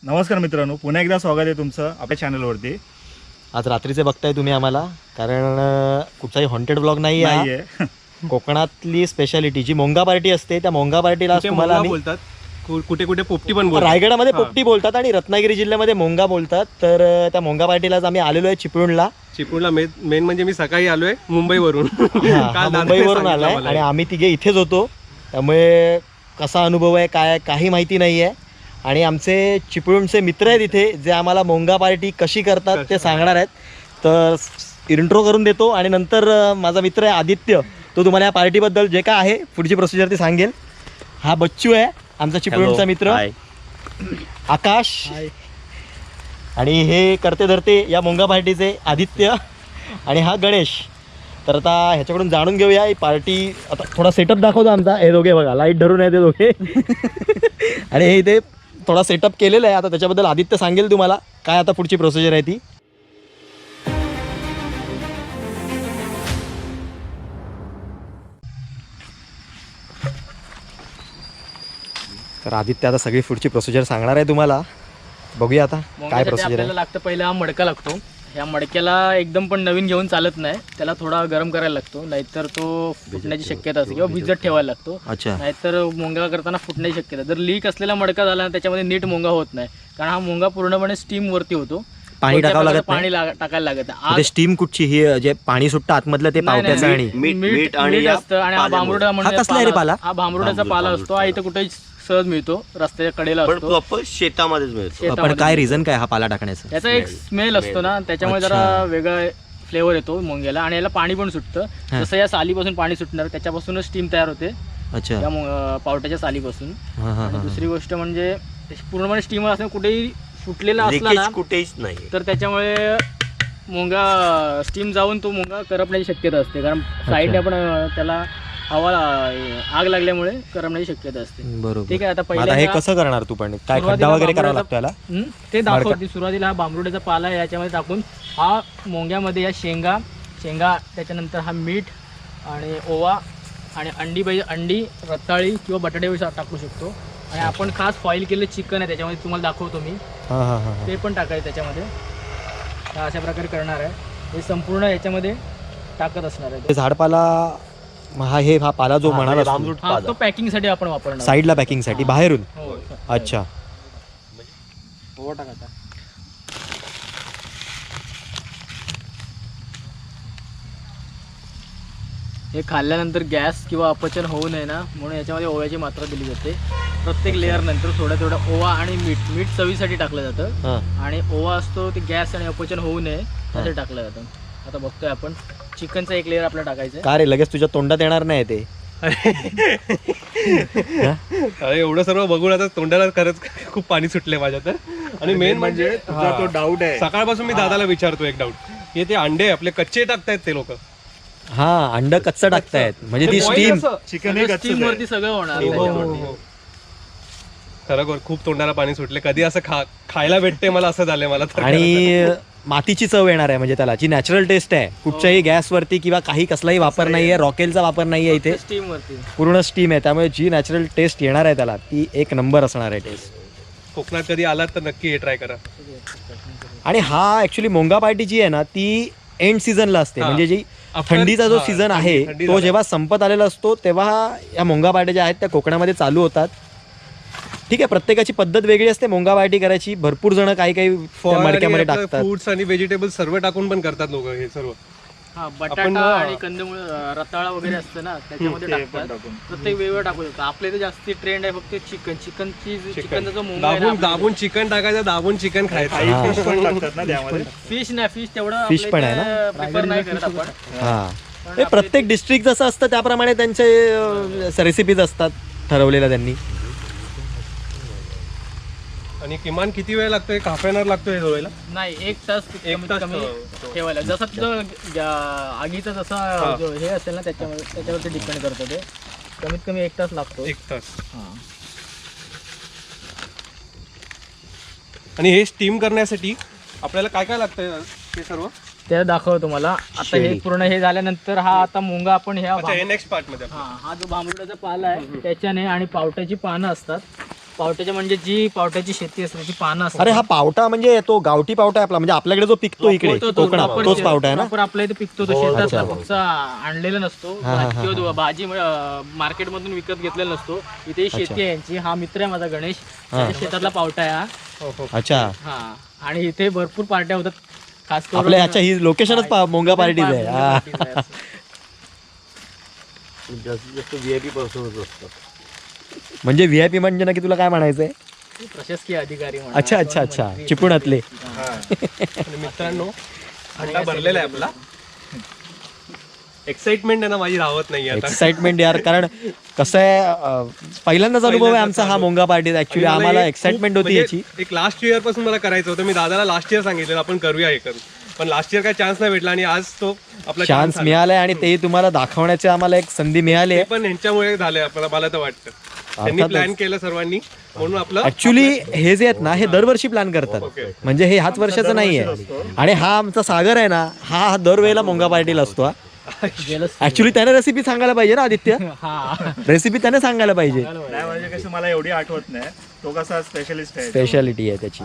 नमस्कार मित्रांनो, पुन्हा एकदा स्वागत आहे तुमचं आपल्या चॅनलवरती. आज रात्रीचे बघताय तुम्ही आम्हाला, कारण कुठचाही हॉन्टेड ब्लॉग नाही आहे. कोकणातली स्पेशालिटी जी मोंगा पार्टी असते, त्या मोंगा पार्टीला तुम्हाला आम्ही बोलतात, कुठे कुठे पोपटी पण बोलतात. रायगडामध्ये पोपटी बोलतात आणि रत्नागिरी जिल्ह्यामध्ये मोंगा बोलतात. तर त्या मोंगा पार्टीलाच आम्ही आलेलो आहे चिपळूणला. मेन म्हणजे मी सकाळी आलोय मुंबईवरून. मुंबईवरून आलाय आणि आम्ही तिघे इथेच होतो. त्यामुळे कसा अनुभव आहे काय आहे काही माहिती नाही आहे. आणि आमचे चिपळूणचे मित्र आहेत इथे, जे आम्हाला मोंगा पार्टी कशी करतात ते सांगणार आहेत. तर इंट्रो करून देतो आणि नंतर माझा मित्र आहे आदित्य, तो तुम्हाला या पार्टीबद्दल जे काय आहे पुढची प्रोसिजर ती सांगेल. हा बच्चू आहे आमचा चिपळूणचा मित्र, आकाश, आणि हे करते धरते या मोंगा पार्टीचे आदित्य, आणि हा गणेश. तर आता ह्याच्याकडून जाणून घेऊया ही पार्टी. आता थोडा सेटअप दाखवतो आमचा. हे दोघे बघा, लाईट धरून आहे ते दोघे. आणि हे इथे थोडा सेटअप केलेला आहे. आता त्याच्याबद्दल आदित्य सांगेल तुम्हाला काय आता पुढची प्रोसिजर आहे ती. तर आदित्य आता सगळी पुढची प्रोसिजर सांगणार आहे तुम्हाला. बघूया आता काय प्रोसिजर आहे. लागतं पहिला हा मडका लागतो. ह्या मडक्याला एकदम पण नवीन घेऊन चालत नाही, त्याला थोडा गरम करायला लागतो, नाहीतर तो फुटण्याची शक्यता असते, किंवा भिजत ठेवायला लागतो. अच्छा. नाहीतर मोंगा करताना फुटण्याची शक्यता. जर लीक असलेला मडका झाला ना त्याच्यामध्ये नीट मोंगा होत नाही, कारण हा मोंगा पूर्णपणे स्टीम वरती होतो. पाणी टाकावं लागत पाणी टाकायला लागत नाही. स्टीम कुठची ही जे पाणी सुटतं आतमधलं ते पावट्याचं आणि मीठ असतं. आणि हा भांबरुडा म्हणजे पाला हा भांबरुडाचा पाला असतो. हा इथं कुठेही सहज मिळतो, रस्त्याच्या कडेला असतो, शेतामध्येच मिळतो. पण काय रिझन काय हा पाला टाकण्याचं? याचा एक स्मेल असतो ना, त्याच्यामुळे जरा वेगळा फ्लेवर येतो मोंग्याला. आणि याला पाणी पण सुटतं. जसं या सालीपासून पाणी सुटणार, त्याच्यापासूनच स्टीम तयार होते. अच्छा. या पावट्याच्या सालीपासून. आणि दुसरी गोष्ट म्हणजे पूर्णपणे स्टीमर असल्याने कुठेही फुटलेला असला ना कुठेच नाही, तर त्याच्यामुळे मोंगा स्टीम जाऊन तो मोंगा करपण्याची शक्यता असते, कारण साईडने पण त्याला हवा आग लागल्यामुळे करपण्याची शक्यता असते. बरोबर. ठीक आहे. आता पहिला हे कसं करणार तू? पण काय खड्डा वगैरे करावा लागतो याला? ते दाखवते. सुरुवातीला हा बांबरुड्याचा पाला याच्यामध्ये टाकून हा मोंग्यामध्ये या शेंगा, त्याच्यानंतर हा मीठ आणि ओवा आणि अंडी पाहिजे, अंडी, रताळी किंवा बटाटे टाकू शकतो. आणि आपण खास फॉईल केलेलं चिकन आहे त्याच्यामध्ये, तुम्हाला दाखवतो मी, ते पण टाकायचं त्याच्यामध्ये. अशा प्रकारे करणार आहे. हे संपूर्ण याच्यामध्ये टाकत असणार आहे. झाडपाला हा पाला जो म्हणाला तो पॅकिंगसाठी आपण वापरणार, साईडला पॅकिंगसाठी बाहेरून. अच्छा. ओवा टाकायचा. हे खाल्ल्यानंतर गॅस किंवा अपचन होऊ नये ना, म्हणून याच्यामध्ये ओव्याची मात्रा दिली जाते. प्रत्येक लेअर नंतर थोडा ओवा आणि मीठ चवीसाठी टाकलं जातं. आणि ओवा असतो ते गॅस आणि अपचन होऊ नये त्यासाठी टाकलं जातं. आता बघतोय आपण चिकनचा एक लेअर आपल्याला टाकायचं. का रे, लगेच तुझ्या तोंडात येणार नाही ते? अरे एवढं सर्व बघून आता तोंडाला खरंच खूप पाणी सुटले माझ्या तर. आणि मेन म्हणजे तो डाऊट आहे. सकाळपासून मी दादाला विचारतो एक डाऊट, की ते अंडे आपले कच्चे टाकतायत ते लोक. हा, अंड कच्चं टाकतायत म्हणजे ती स्टीम चिकन स्टीम वरती सगळं होणार त्याच्यावरती. खरोखर खूप तोंडाला पाणी सुटले. कधी असं खायला भेटते मला असं झालंय मला तर. आणि मातीची चव येणार आहे म्हणजे त्याला, जी नॅचरल टेस्ट आहे. कुठच्याही गॅसवरती किंवा काही कसलाही वापर नाहीये, रॉकेलचा वापर नाहीये इथे, स्टीम वरती पूर्ण स्टीम आहे. त्यामुळे जी नॅचरल टेस्ट येणार आहे त्याला, ती एक नंबर असणार आहे टेस्ट. कोकणात कधी आलात तर नक्की हे ट्राय करा. आणि हा ऍक्च्युली मोंगा पार्टी जी आहे ना, ती एंड सीझनला असते. म्हणजे जी थंडीचा जो सीझन आहे तो जेव्हा संपत आलेला असतो, तेव्हा या मोंगा पार्ट्या ज्या आहेत त्या कोकणामध्ये चालू होतात. ठीक आहे, प्रत्येकाची पद्धत वेगळी असते मोंगा पार्टी करायची. भरपूर जण काही मडक्यामध्ये टाकतात. फ्रुट्स आणि व्हेजिटेबल सर्व टाकून पण करतात लोक हे सर्व. बटाटा आणि कंदमुळ, रताळा वगैरे असतं ना, त्याच्यामध्ये टाकतात. प्रत्येक वेगवेगळं टाकू शकतो. आपल्या इथे जास्ती ट्रेंड आहे फक्त चिकनचा जो मोंगा आहे, दाबून चिकन टाकायचं, दाबून चिकन खायचं. फिश पण टाकतात ना त्यामध्ये. फिश तेवढं फिश पण आहे ना, प्रिफर नाही करत आपण. हा, हे प्रत्येक डिस्ट्रिक्ट जसं असतं त्याप्रमाणे त्यांचे रेसिपीज असतात ठरवलेल्या त्यांनी. आणि किमान किती वेळ लागतोय? हाफ एन आवर लागतोय धुवायला? नाही, 1 तास कमी ठेवायला. जसं तुझं आगीचा जसा हे असेल ना, त्याच्यावरती डिपेंड करतं. ते कमीत कमी 1 तास लागतो. 1 तास. आणि हे स्टीम करण्यासाठी आपल्याला काय काय लागतंय हे सर्व? ते दाखवतो तुम्हाला. आता हे पूर्ण हे झाल्यानंतर हा आता मुंगा आपण नेक्स्ट पार्ट मध्ये हा जो भांबरुड्याचा पाला आहे त्याच्याने आणि पावट्याची पानं असतात पावट्याच्या म्हणजे जी पावट्याची शेती असते ती पानं असतात. अरे हा पावटा म्हणजे तो गावठी पावटा आहे आपला, म्हणजे आपल्याकडे जो पिकतो इकडे कोकणात proper तोच पावटा आहे ना. proper आपल्या इथे पिकतो तो शेतात फक्त आणलेला नसतो किंवा भाजी मार्केट मधून विकत घेतलेला नसतो. इथे शेती आहे यांची. हा मित्र आहे माझा गणेश, त्याच्या शेतातला पावटा आहे हा. अच्छा. हा आणि इथे भरपूर पार्ट्या होतात, खास करून आपल्या ह्याच्या ही लोकेशनच मोंगा पार्टीज आहे. हा. म्हणजे व्हीआयपी म्हणजे नक्की तुला काय म्हणायचंय? प्रशासकीय अधिकारी म्हणा, अच्छा अच्छा अच्छा, मंत्री, चिपळूणातले. आणि मित्रांनो अंडा भरलेला आहे आपला. एक्साइटमेंट आहे ना माझी राहत नाही आता. एक्साइटमेंट यार, कारण कसं आहे पहिल्यांदाच अनुभव आहे आमचा हा मोंगा पार्टीज. ऍक्च्युली आणि मला आम्हाला हे एक्साइटमेंट खूप होती म्हणजे याची. एक लास्ट इयर पासून मला करायचं होतं. मी दादाला लास्ट इयर सांगितलेलं आपण करूया हे करू, पण लास्ट इयर काय चान्स नाही भेटला आणि आज तो आपला चान्स मिळालाय आणि ते तुम्हाला दाखवण्याची आम्हाला एक संधी मिळाली ते आहे. पण ह्यांच्यामुळे झालंय आपल्याला, मला तर वाटतं त्यांनी प्लॅन केलं सर्वांनी म्हणून आपलं. ऍक्च्युली हे जे आहेत ना हे दरवर्षी प्लॅन करतात, म्हणजे हे ह्याच वर्षाचं नाहीये. आणि हा आमचा सागर आहे ना, हा दरवेळेला मोंगा पार्टीला असतो. ऍक्च्युली त्याने रेसिपी सांगायला पाहिजे ना आदित्य, रेसिपी त्याने सांगायला पाहिजे. नाही म्हणजे कसं मला एवढी आठवत नाही, तो कसा स्पेशलिस्ट आहे. स्पेशालिटी आहे त्याची,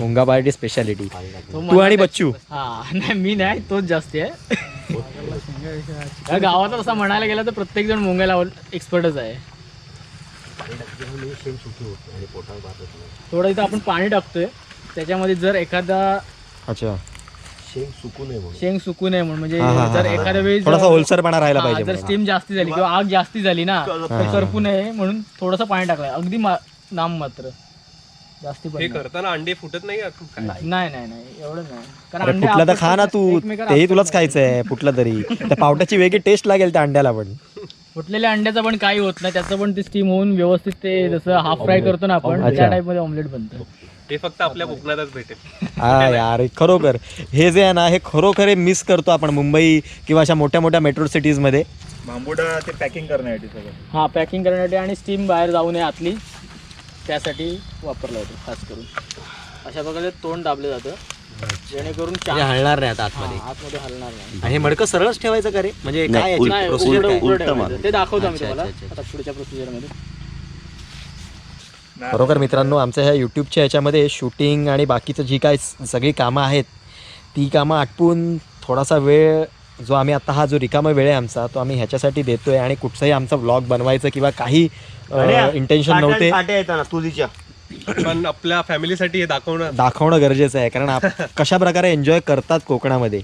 मोंगा पार्टी स्पेशालिटी. तू आणि बच्चू. हा नाही मी नाही, तोच जास्त आहे. या गावात असं म्हणायला गेलं तर प्रत्येक जण मुंगायला एक्सपर्टच आहे. थोडं इथं आपण पाणी टाकतोय, त्याच्यामध्ये जर एखादा अच्छा शेंग सुकू नये म्हणून, म्हणजे जर एखाद्या वेळी थोडासा ओलसरपणा राहायला पाहिजे. जर स्टीम जास्ती झाली किंवा आग जास्ती झाली ना तर करपू नये म्हणून थोडंसं पाणी टाकलंय, अगदी नाम मात्र, जास्ती पण हे नाही. करताना अंडे फुटत नाही का? नाही नाही एवढं नाही, कारण अरे अंडे फुटलं तर आपण खा ना तू, एकमेकांना तेही तुलाच खायचंय फुटलं तरी. त्या पावट्याची वेगळी टेस्ट लागेल त्या अंड्याला पण. फुटलेल्या अंड्याचं पण काही होत नाही, त्याचं पण ते स्टीम होऊन व्यवस्थित ते जसं हाफ फ्राय करतो ना आपण त्या टाइप मध्ये ऑमलेट बनतं. हे फक्त आपल्या कोकणातच भेटेल. हा यार खरोखर हे जे आहे ना हे खरोखर मिस करतो आपण मुंबई किंवा अशा मोठ्या मोठ्या मेट्रो सिटीज मध्ये. बांबूडा ते पॅकिंग करण्यासाठी सगळं. हा पॅकिंग करण्यासाठी आणि स्टीम बाहेर जाऊ नये आतली, त्यासाठी वापरला जातो खास करून. अशा प्रकारे तोंड दाबलं जातं जेणेकरून हलणार नाही आता आतमध्ये. आतमध्ये हलणार नाही. आणि हे मडकं सरळच ठेवायचं का रे, म्हणजे काय याची नाही, procedure काय? उलटं ठेवायचं. ते दाखवतो आम्ही तुम्हाला आता पुढच्या प्रोसिजर मध्ये. खरोखर मित्रांनो आमच्या ह्या यूट्यूबच्या ह्याच्यामध्ये शूटिंग आणि बाकीचं जी काय सगळी कामं आहेत ती कामं आटपून थोडासा वेळ जो आम्ही आता हा जो रिकामा वेळ आहे आमचा तो आम्ही ह्याच्यासाठी देतोय. आणि कुठचाही आमचा व्लॉग बनवायचं किंवा काही इंटेन्शन नव्हते, पण आपल्या फॅमिलीसाठी हे दाखवणं गरजेचं आहे. कारण कशा प्रकारे एन्जॉय करतात कोकणामध्ये.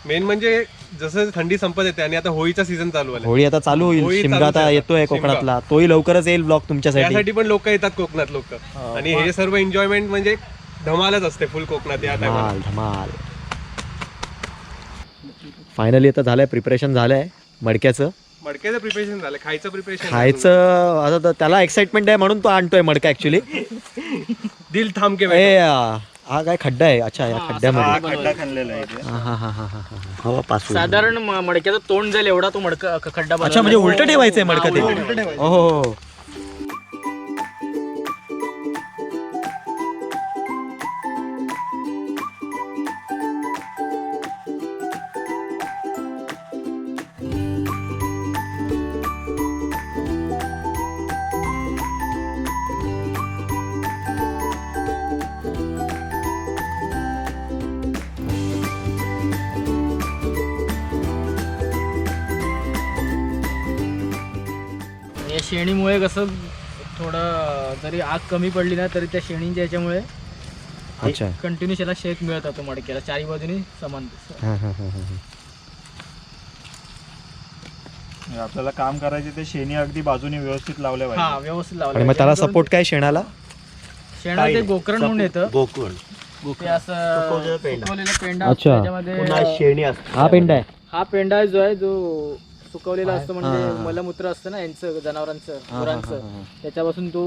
मेन म्हणजे जसं थंडी संपत येते आणि आता होळीचा सीझन चालू आहे, होळी आता चालू होईल, होळी शिमगा चालू आता आहे. येतोय कोकणातला, तोही लवकरच येईल ब्लॉग तुमच्यासाठी. त्यासाठी पण लोक येतात कोकणात लोक, आणि हे सर्व एन्जॉयमेंट म्हणजे धमालच असते फुल कोकणात या टाइमाला. धमाल धमाल. फायनली आता झालंय, प्रिपरेशन झालंय मडक्याचं. मडक्याचं प्रिपरेशन झालं, खायचं प्रिपरेशन. खायचं आता त्याला एक्साइटमेंट आहे म्हणून तो आणतोय मडका ऍक्च्युली. दिल थांब के ए हा काय खड्डा आहे, अच्छा या खड्ड्यामध्ये खड्डा खणलेला आहे इथे. हवा पासून. साधारण मडक्याचं तोंड जाईल एवढा तो मडका खड्डा. अच्छा म्हणजे उलट ठेवायचंय मडकं ते. हो हो. या शेणीमुळे कसं थोडं जरी आग कमी पडली ना तरी त्या शेणीच्या याच्यामुळे अच्छा कंटिन्यू त्याला शेक मिळत होतो मडक्याला चारी बाजूनी समान. आपल्याला काम करायचे ते शेणी अगदी बाजूने व्यवस्थित लावल्या हा पाहिजे. व्यवस्थित आणि लावलं. मग त्याला सपोर्ट काय शेणाला? शेणा ते गोकरण म्हणून येतं, गोकर्ण. ते असं सुकवलेला पेंडा अच्छा. असतो, त्याच्यामध्ये हा पेंडा आहे. हा पेंडा जो आहे जो सुकवलेला असतो, म्हणजे मलमूत्र असतं ना यांचं जनावरांचं गुरांचं, त्याच्यापासून तो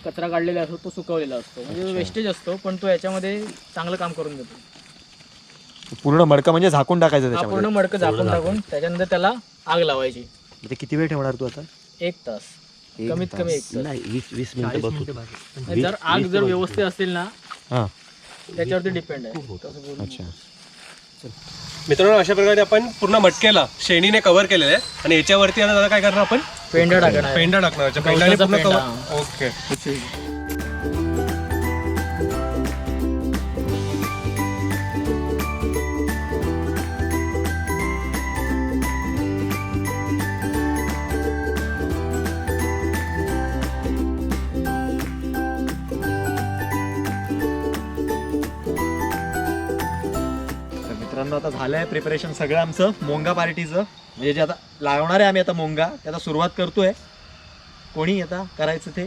कचरा काढलेला असतो तो सुकवलेला असतो, म्हणजे वेस्टेज असतो पण तो याच्यामध्ये चांगलं काम करून देतो. पूर्ण मडकं म्हणजे झाकून टाकायचं हा त्याच्यामध्ये. पूर्ण मडकं झाकून टाकून त्याच्यानंतर त्याला आग लावायची. ते किती वेळ ठेवणार तू आता? 1 तास, कमीत कमी 1 तास. नाही 20 मिनिटं. जर आग जर व्यवस्थित असेल ना हा त्याच्यावरती डिपेंड आहे. अच्छा. मित्रांनो अशा प्रकारे आपण पूर्ण मटक्याला शेणीने कव्हर केलेलं आहे आणि याच्यावरती आता काय करणार आपण पेंडा टाकणार पेंडा टाकणार. अच्छा, पेंडाने गवताचा पूर्ण पेंडा. cover. ओके. तर मित्रांनो आता झालंय प्रिपरेशन सगळं आमचं मोंगा पार्टीचं. म्हणजे जे आता लावणार आहे आम्ही आता मोंगा, ते आता सुरुवात करतोय. कोणी आता करायचं ते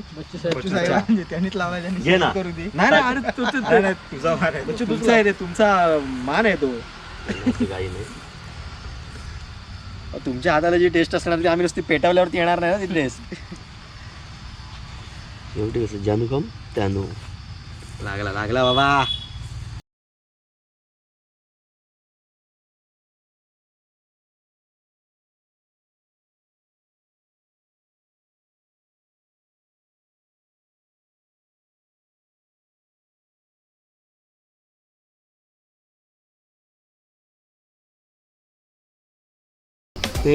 त्यांनीच लावायचं घे ना. करू दे. नाही नाही, अरे नाही, नाही, तुझा मान आहे. तुमचा आहे ते, तुमचा मान आहे तो. तुमच्या हाताला जी टेस्ट असणार ती आम्ही नुसती पेटवल्यावरती येणार नाही ना ती टेस्ट. शेवटी कसं जानू कम त्यानू. लागला लागला बाबा. ते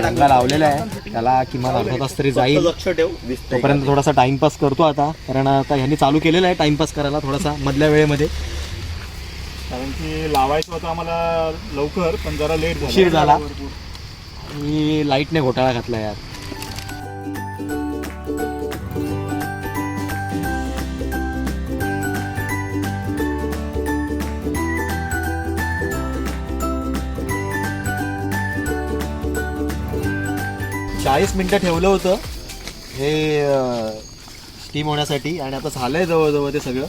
रंगा लावलेला आहे, त्याला किमान अर्धा तास तरी जाईल. लक्ष ठेव. तोपर्यंत थोडासा टाइमपास करतो आता, कारण आता ह्यांनी चालू केलेला आहे टाइमपास करायला थोडासा मधल्या वेळेमध्ये. कारण की लावायचं होतं आम्हाला लवकर, पण जरा लेट उशीर झाला आणि लाईटने घोटाळा घातला यार. चाळीस मिनटं ठेवलं होतं हे स्टीम होण्यासाठी, आणि आता झालंय जवळजवळ ते सगळं.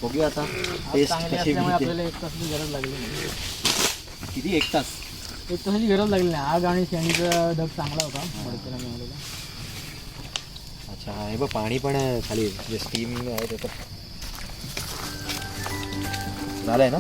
बघूया आता टेस्ट चांगली कशी असल्यामुळे मिळते. आपल्याला 1 तासाची गरज लागली नाही. किती 1 तास? 1 तासाची गरज लागली नाही. आग आणि शेणीचा ढग चांगला होता मडक्याला मिळालेला. अच्छा, हे बघ पाणी पण आहे खाली, जे स्टीम आहे ते तर झालंय ना.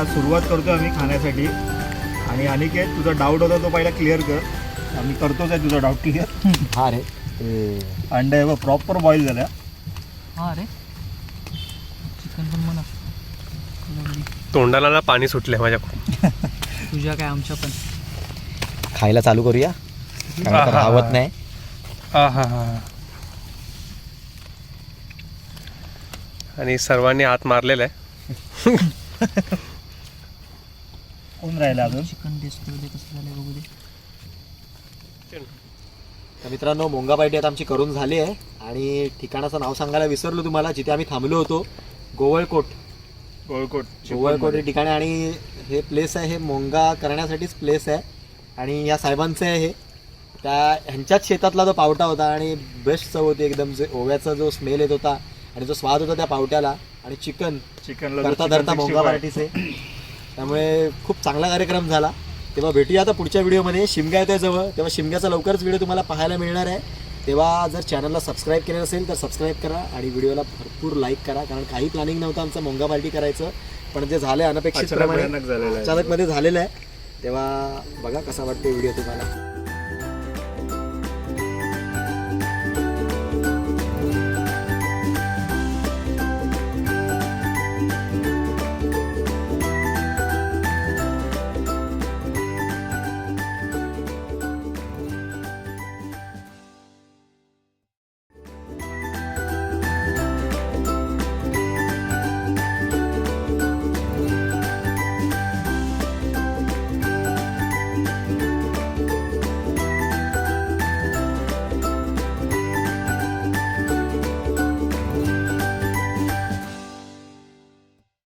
सुरुवात करतो आम्ही खाण्यासाठी. आणि अनिकेत, तुझा डाऊट होता तो पहिला क्लिअर कर. आम्ही करतोच आहे तुझा डाऊट क्लिअर. हा रे, ते अंडे बघ प्रॉपर बॉईल झाल्या. हा रे, चिकन पण म्हणा तोंडाला ना पाणी सुटले माझ्या. तुझ्या काय आमच्या पण. खायला चालू करूया, कारण तर राहत नाही. आणि सर्वांनी हात मारलेला आहे. कोण राहिला अजून? चिकन टेस्ट करू दे कसं झालं बघू दे. तर मित्रांनो, मोंगा पार्टी आता आमची करून झाली आहे. आणि ठिकाणाचं नाव सांगायला विसरलो तुम्हाला, जिथे आम्ही थांबलो होतो. गोवळकोट गोळकोट हे ठिकाण आहे. आणि हे प्लेस आहे, हे मोंगा करण्यासाठीच प्लेस आहे. आणि या साहेबांचं आहे हे. त्या ह्यांच्याच शेतातला तो पावटा होता आणि बेस्ट चव होती एकदम. जे ओव्याचा जो स्मेल येत होता आणि जो स्वाद होता त्या पावट्याला, आणि चिकन करता धरता मोंगा पार्टीचे. त्यामुळे खूप चांगला कार्यक्रम झाला. तेव्हा भेटूया आता पुढच्या व्हिडिओमध्ये. शिमगा येतोय जवळ, तेव्हा शिमग्याचा लवकरच व्हिडिओ तुम्हाला पाहायला मिळणार आहे. तेव्हा जर चॅनलला सबस्क्राईब केलेलं असेल तर सबस्क्राईब करा आणि व्हिडिओला भरपूर लाईक करा. कारण काही प्लॅनिंग नव्हतं आमचं मोंगा पार्टी करायचं, पण जे झालं अनपेक्षितप्रमाणे अचानकमध्ये झालेलं आहे. तेव्हा बघा कसा वाटतो व्हिडिओ तुम्हाला.